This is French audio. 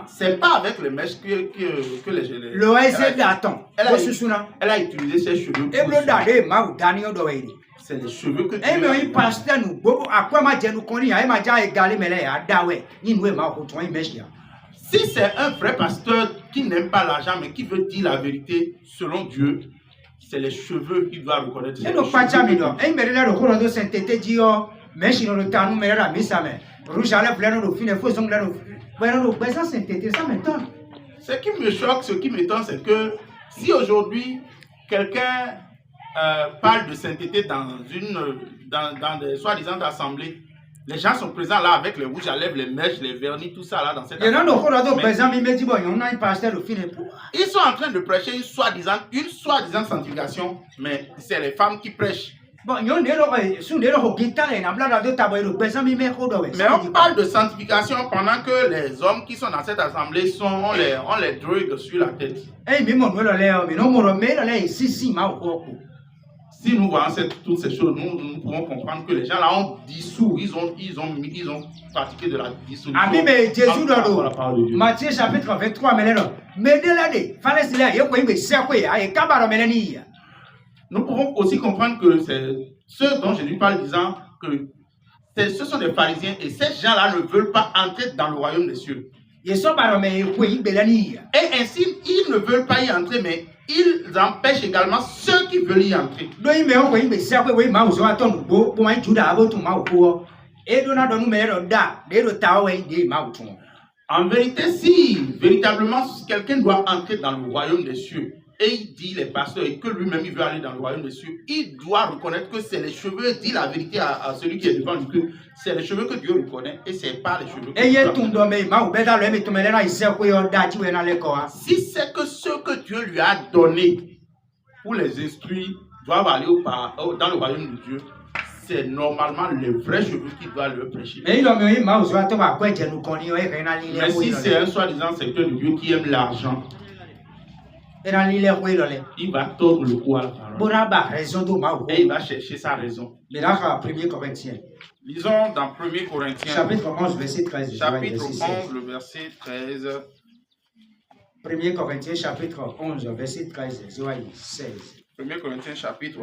C'est pas avec les mèches que les elle a utilisé ses cheveux. C'est les cheveux que Si c'est un vrai pasteur qui n'aime pas l'argent mais qui veut dire la vérité selon Dieu, c'est les cheveux qu'il doit reconnaître. Ça m'étonne. Ce qui me choque, ce qui m'étonne, c'est que si aujourd'hui quelqu'un parle de sainteté dans des soi-disant assemblées, les gens sont présents là avec les rouges à lèvres, les mèches, les vernis, tout ça là dans cette assemblée. Ils sont en train de prêcher une soi-disant sanctification, mais c'est les femmes qui prêchent. Mais on parle de sanctification pendant que les hommes qui sont dans cette assemblée on les drogue sur la tête. Si nous voyons toutes ces choses, nous pouvons comprendre que les gens là ont dissous, ils ont pratiqué de la dissolution. Matthieu chapitre 23, nous pouvons aussi comprendre que c'est ceux dont je lui parle disant que ce sont des pharisiens et ces gens-là ne veulent pas entrer dans le royaume des cieux. Et ainsi, ils ne veulent pas y entrer, mais ils empêchent également ceux qui veulent y entrer. En vérité, si véritablement quelqu'un doit entrer dans le royaume des cieux, et il dit les pasteurs et que lui-même il veut aller dans le royaume des cieux, il doit reconnaître que c'est les cheveux, dit la vérité à celui qui est devant lui, que c'est les cheveux que Dieu reconnaît et c'est pas les cheveux que Dieu reconnaît. Si c'est que ce que Dieu lui a donné pour les instruire doivent aller dans le royaume de Dieu, c'est normalement les vrais cheveux qui doivent le prêcher. Mais si c'est un soi-disant secteur de Dieu qui aime l'argent, il va tordre le cou à la parole. Et il va chercher sa raison. Lisons dans 1 Corinthiens. Chapitre 11, verset 13. Chapitre 11, le verset 13. 1 Corinthiens, chapitre 11, verset 13. 1 Corinthiens, chapitre